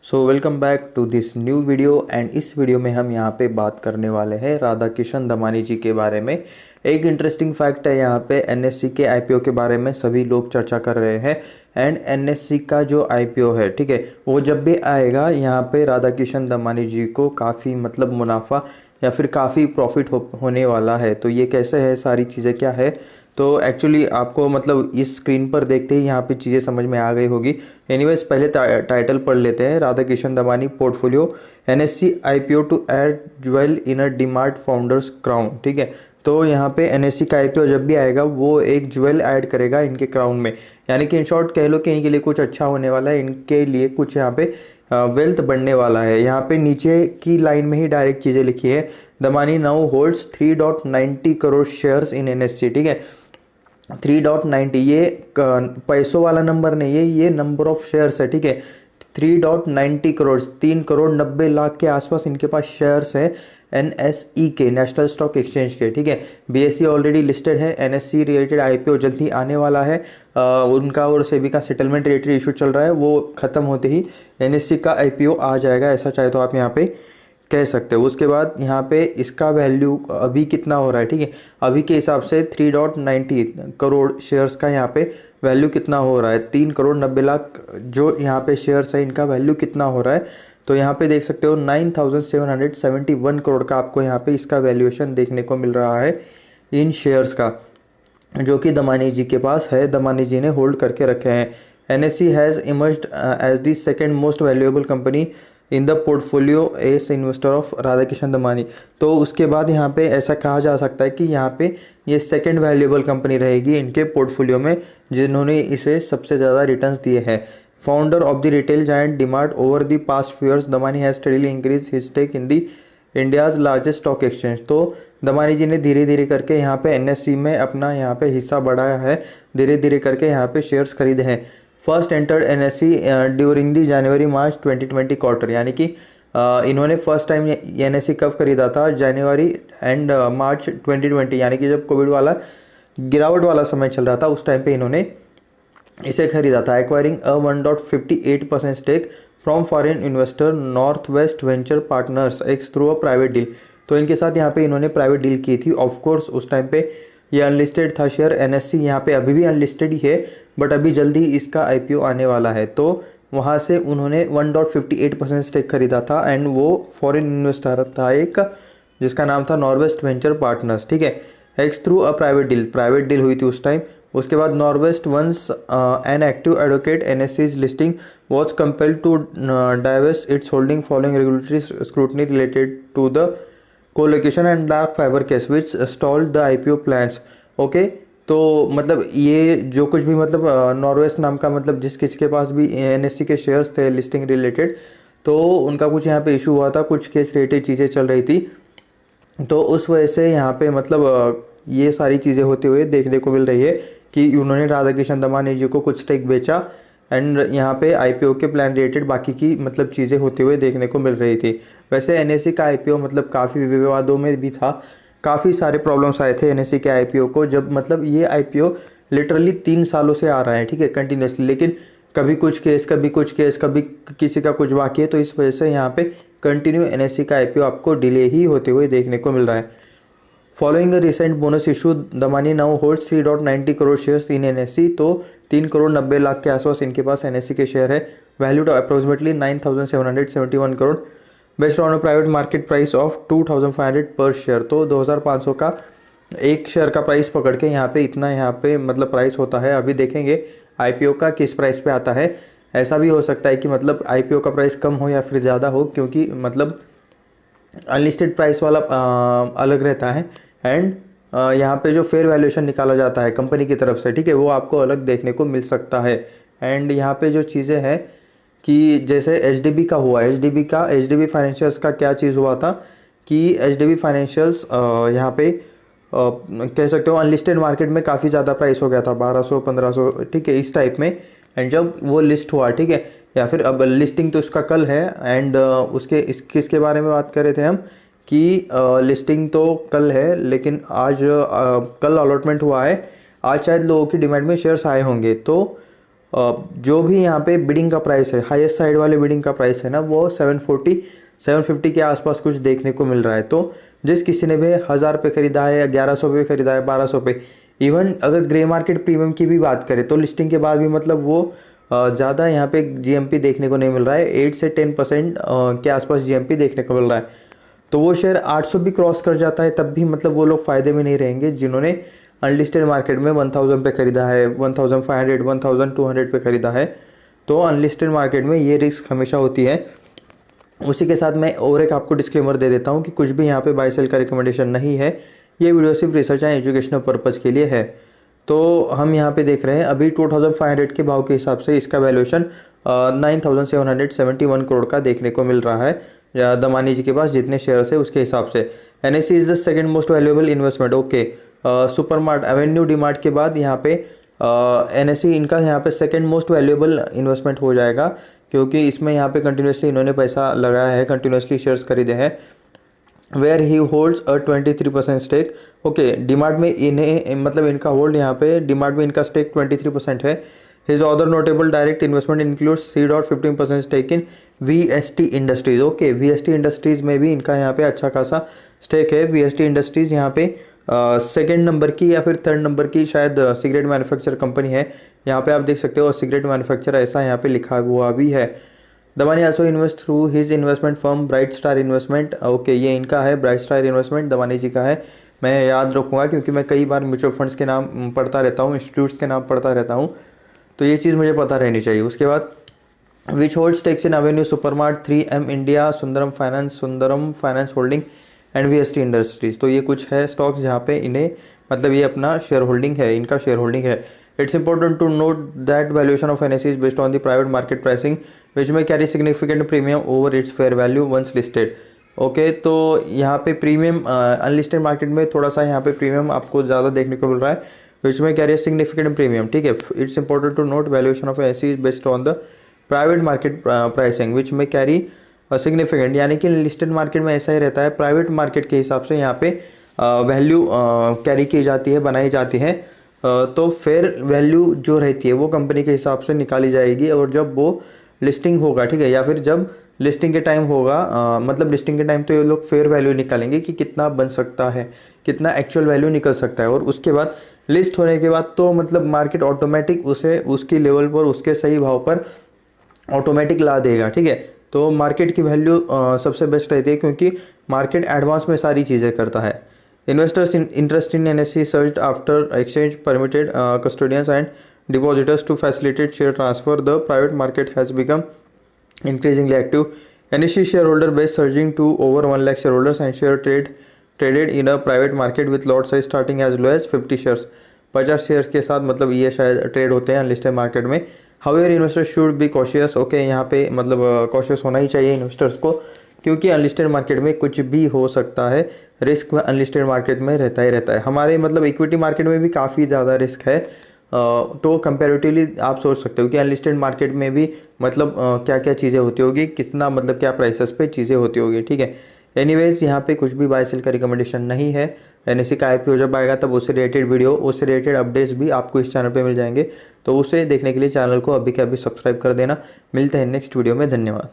Welcome back to this new video and इस वीडियो में हम यहाँ पे बात करने वाले हैं राधा किशन दमानी जी के बारे में। एक इंटरेस्टिंग फैक्ट है, यहाँ पे एनएससी के आईपीओ के बारे में सभी लोग चर्चा कर रहे हैं एंड एनएससी का जो आईपीओ है, ठीक है, वो जब भी आएगा यहाँ पे राधा किशन दमानी जी को काफ़ी मतलब मुनाफा या फिर काफ़ी प्रॉफिट होने वाला है। तो ये कैसे है, सारी चीज़ें क्या है, तो एक्चुअली आपको मतलब इस स्क्रीन पर देखते ही यहाँ पे चीज़ें समझ में आ गई होगी। एनीवेज पहले टाइटल पढ़ लेते हैं। Radha Kishan Damani portfolio NSC IPO to add jewel in a DMart founders crown, ठीक है। तो यहाँ पे एनएससी का आईपीओ जब भी आएगा वो एक ज्वेल ऐड करेगा इनके क्राउन में, यानी कि इन शॉर्ट कह लो कि इनके लिए कुछ अच्छा होने वाला है, इनके लिए कुछ यहाँ पे वेल्थ बढ़ने वाला है। यहाँ पे नीचे की लाइन में ही डायरेक्ट चीज़ें लिखी है, Damani now holds 3.90 crore shares in NSC, ठीक है। 3.90 ये पैसों वाला नंबर नहीं है, ये नंबर ऑफ शेयर्स है, ठीक है। 3.90 करोड़, 3 करोड़ 90 लाख के आसपास इनके पास शेयर्स है एनएसई के, नेशनल स्टॉक एक्सचेंज के, ठीक है। बीएसई ऑलरेडी लिस्टेड है, एनएससी रिलेटेड आईपीओ जल्दी आने वाला है। उनका और सेबी का सेटलमेंट रिलेटेड इशू चल रहा है, वो खत्म होते ही एनएससी का आईपीओ आ जाएगा, ऐसा चाहे तो आप यहाँ पे कह सकते हो। उसके बाद यहाँ पे इसका वैल्यू अभी कितना हो रहा है, ठीक है, अभी के हिसाब से 3.90 करोड़ शेयर्स का यहाँ पे वैल्यू कितना हो रहा है, 3 करोड़ 90 लाख जो यहाँ पे शेयर्स है इनका वैल्यू कितना हो रहा है, तो यहाँ पे देख सकते हो 9,771 करोड़ का आपको यहाँ पे इसका वैल्यूएशन देखने को मिल रहा है इन शेयर्स का, जो कि दमानी जी के पास है, दमानी जी ने होल्ड करके रखे हैं। NSC has emerged as the second most valuable company in the portfolio ace investor of Radha Kishan Damani. तो उसके बाद यहाँ पे ऐसा कहा जा सकता है कि यहाँ पे ये सेकंड वैल्यूएबल कंपनी रहेगी इनके पोर्टफोलियो में, जिन्होंने इसे सबसे ज़्यादा रिटर्न्स दिए हैं। Founder of the retail giant DMart over the past few years, Damani has steadily increased his stake in the India's largest stock exchange. तो दमानी जी ने धीरे धीरे करके यहाँ पे एनएससी में अपना यहाँ पे हिस्सा बढ़ाया है, धीरे धीरे करके यहाँ पे शेयर्स खरीदे हैं। First entered NSC during the January March 2020 quarter, यानी कि इन्होंने फर्स्ट टाइम एनएससी कब खरीदा था, जनवरी एंड मार्च 2020, यानी कि जब कोविड वाला गिरावट वाला समय चल रहा था उस टाइम पे इन्होंने इसे खरीदा था। Acquiring a 1.58% stake from foreign investor north west venture partners X through a private deal. तो इनके साथ यहाँ पे इन्होंने प्राइवेट डील की थी। ऑफ कोर्स उस टाइम पे ये अनलिस्टेड था शेयर, एनएससी यहाँ पे अभी भी अनलिस्टेड ही है, बट अभी जल्दी इसका आईपीओ आने वाला है। तो वहाँ से उन्होंने 1.58% स्टेक खरीदा था एंड वो फॉरेन इन्वेस्टर था एक, जिसका नाम था नॉर्वेस्ट वेंचर पार्टनर्स, ठीक है। X through a private deal हुई थी उस टाइम। उसके बाद Norwest once an active advocate NSC's listing was compelled to divest its holding following regulatory scrutiny related to the co-location and dark fibre case which stalled the IPO plans. Okay, तो मतलब ये जो कुछ भी मतलब नॉर्वेस्ट नाम का मतलब जिस किसी के पास भी एनएससी के शेयर्स थे लिस्टिंग रिलेटेड, तो उनका कुछ यहाँ पे इशू हुआ था, कुछ केस रिलेटेड चीज़ें चल रही थी, तो उस वजह से यहाँ पे मतलब ये सारी चीज़ें होते हुए देखने को मिल रही है कि उन्होंने राधा किशन दमानी जी को कुछ स्टेक बेचा एंड यहाँ पे आईपीओ के प्लान रिलेटेड बाकी की मतलब चीज़ें होते हुए देखने को मिल रही थी। वैसे एनएससी का आईपीओ मतलब काफ़ी विवादों में भी था, काफ़ी सारे प्रॉब्लम्स आए थे एनएससी के आईपीओ को, जब मतलब ये आईपीओ लिटरली 3 सालों से आ रहा है, ठीक है, कंटिन्यूसली, लेकिन कभी कुछ केस कभी किसी का कुछ बाकी है, तो इस वजह से यहाँ पे कंटिन्यू एनएससी का आईपीओ आपको डिले ही होते हुए देखने को मिल रहा है। Following a recent bonus issue, Damani now holds 3.90 crore shares in NSC. तो 3 करोड़ 90 लाख के आसपास इनके पास एनएससी के शेयर है, valued approximately 9,771 crore, based on a private market price of 2,500 पर शेयर। तो 2,500 का एक शेयर का प्राइस पकड़ के यहाँ पे इतना यहाँ पे मतलब प्राइस होता है। अभी देखेंगे आईपीओ का किस प्राइस पे आता है। ऐसा भी हो सकता है कि मतलब आईपीओ का प्राइस कम हो या फिर ज़्यादा हो, क्योंकि मतलब अनलिस्टेड प्राइस वाला अलग रहता है एंड यहाँ पे जो फेयर वैल्यूएशन निकाला जाता है कंपनी की तरफ से, ठीक है, वो आपको अलग देखने को मिल सकता है। एंड यहाँ पे जो चीज़ें हैं कि जैसे एचडीबी का हुआ, एचडीबी फाइनेंशियल्स का क्या चीज़ हुआ था कि एचडीबी फाइनेंशियल्स यहाँ पे कह सकते हो अनलिस्टेड मार्केट में काफ़ी ज़्यादा प्राइस हो गया था, 1200-1500, ठीक है, इस टाइप में। एंड जब वो लिस्ट हुआ, ठीक है, या फिर अब लिस्टिंग तो इसका कल है एंड उसके किसके बारे में बात कर रहे थे हम कि लिस्टिंग तो कल है, लेकिन आज कल अलॉटमेंट हुआ है, आज शायद लोगों की डिमांड में शेयर्स आए होंगे। तो जो भी यहाँ पे बिडिंग का प्राइस है, हाईएस्ट साइड वाले बिडिंग का प्राइस है ना, वो 750 के आसपास कुछ देखने को मिल रहा है। तो जिस किसी ने भी 1000 पे खरीदा है या 1100 पे खरीदा है, 1200 पे, इवन अगर ग्रे मार्केट प्रीमियम की भी बात करें तो लिस्टिंग के बाद भी मतलब वो ज़्यादा यहाँ पे जीएमपी देखने को नहीं मिल रहा है। 8 से 10% के आसपास जीएमपी देखने को मिल रहा है। तो वो शेयर 800 भी क्रॉस कर जाता है तब भी मतलब वो लोग फायदे में नहीं रहेंगे जिन्होंने अनलिस्टेड मार्केट में 1000 पे खरीदा है, 1500, 1200 पे खरीदा है। तो अनलिस्टेड मार्केट में ये रिस्क हमेशा होती है। उसी के साथ मैं और एक आपको डिस्क्लेमर दे देता हूँ कि कुछ भी यहाँ पे बाय सेल का रिकमेंडेशन नहीं है। ये वीडियो सिर्फ रिसर्च एंड एजुकेशनल पर्पज़ के लिए है। तो हम यहाँ पे देख रहे हैं अभी 2500 के भाव के हिसाब से इसका वैल्यूएशन 9771 करोड़ का देखने को मिल रहा है दमानी जी के पास जितने शेयर्स है उसके हिसाब से। NSC is the second most valuable investment. Okay, supermart, Avenue, DMart के बाद यहाँ पे एनएससी इनका यहाँ पे सेकंड मोस्ट वैल्यूएबल इन्वेस्टमेंट हो जाएगा, क्योंकि इसमें यहाँ पे कंटिन्यूसली इन्होंने पैसा लगाया है, कंटिन्यूसली शेयर्स खरीदे हैं। Where he holds a 23% stake. Okay, DMart में इन्हें मतलब इनका होल्ड यहाँ पे डीमार्ट में इनका स्टेक 23% है। His other notable direct investment includes 3.15% stake in VST industries. Okay, VST industries में भी इनका यहाँ पे अच्छा खासा स्टेक है। वीएसटी इंडस्ट्रीज यहाँ पे सेकेंड नंबर की या फिर थर्ड नंबर की शायद सिगरेट मैन्युफैक्चर कंपनी है। यहाँ पे आप देख सकते हो सिगरेट मैन्युफैक्चर ऐसा यहाँ पे लिखा हुआ भी है। Damani also invest through his investment firm bright star investment. Okay, ये इनका है, ब्राइट स्टार इन्वेस्टमेंट दमानी जी का है। मैं याद रखूँगा क्योंकि मैं कई बार म्यूचुअल फंड्स के नाम पढ़ता रहता हूँ, इंस्टीट्यूट्स के नाम पढ़ता रहता हूँ, तो ये चीज़ मुझे पता रहनी चाहिए। उसके बाद which hold stakes in Avenue supermart, 3M India, Sundaram finance holding and VST industries. तो ये कुछ है स्टॉक्स जहाँ पे इन्हें मतलब ये अपना शेयर होल्डिंग है, इनका शेयर होल्डिंग है। It's important to note that valuation of NSC is based on the private market pricing which में carry significant premium over its fair value once listed. Okay, तो यहाँ पे प्रीमियम अनलिस्टेड मार्केट में थोड़ा सा यहाँ पे प्रीमियम आपको ज़्यादा देखने को मिल रहा है, विच में कैरी सिग्निफिकेंट प्रीमियम। ठीक है, it's important to note valuation of NSC is based on the private market pricing which में कैरी सिग्निफिकेंट, यानी कि लिस्टेड मार्केट में ऐसा ही रहता है, प्राइवेट मार्केट के हिसाब से यहाँ पे वैल्यू कैरी की जाती है, बनाई जाती है। तो फेयर वैल्यू जो रहती है वो कंपनी के हिसाब से निकाली जाएगी, और जब वो लिस्टिंग होगा, ठीक है, या फिर जब लिस्टिंग के टाइम होगा, मतलब लिस्टिंग के टाइम तो ये लोग फेयर वैल्यू निकालेंगे कि कितना बन सकता है, कितना एक्चुअल वैल्यू निकल सकता है। और उसके बाद लिस्ट होने के बाद तो मतलब मार्केट ऑटोमेटिक उसे उसकी लेवल पर, उसके सही भाव पर ऑटोमेटिक ला देगा। ठीक है, तो मार्केट की वैल्यू सबसे बेस्ट रहती है क्योंकि मार्केट एडवांस में सारी चीज़ें करता है। Investors interest in NSC searched after exchange permitted custodians and depositors to facilitate share transfer. The private market has become increasingly active. NSE shareholder base surging to over 1 lakh shareholders and share traded in a private market with lot size starting as low as 50 shares. 50 share के साथ मतलब ये शायद trade होते हैं unlisted market में। However investors should be cautious. Okay, यहाँ पे मतलब कॉशियस होना ही चाहिए इन्वेस्टर्स को, क्योंकि अनलिस्टेड मार्केट में कुछ भी हो सकता है। रिस्क अनलिस्टेड मार्केट में रहता ही रहता है। हमारे मतलब इक्विटी मार्केट में भी काफ़ी ज़्यादा रिस्क है। तो कंपैरेटिवली आप सोच सकते हो कि अनलिस्टेड मार्केट में भी मतलब क्या क्या चीज़ें होती होगी, कितना मतलब क्या प्राइसेस पे चीज़ें होती होगी। ठीक है, एनीवेज यहाँ पे कुछ भी बाय सेल का रिकमेंडेशन नहीं है। एनएससी का आईपीओ जब आएगा तब उससे रिलेटेड वीडियो, उससे रिलेटेड अपडेट्स भी आपको इस चैनल पे मिल जाएंगे। तो उसे देखने के लिए चैनल को अभी के अभी सब्सक्राइब कर देना। मिलते हैं नेक्स्ट वीडियो में, धन्यवाद।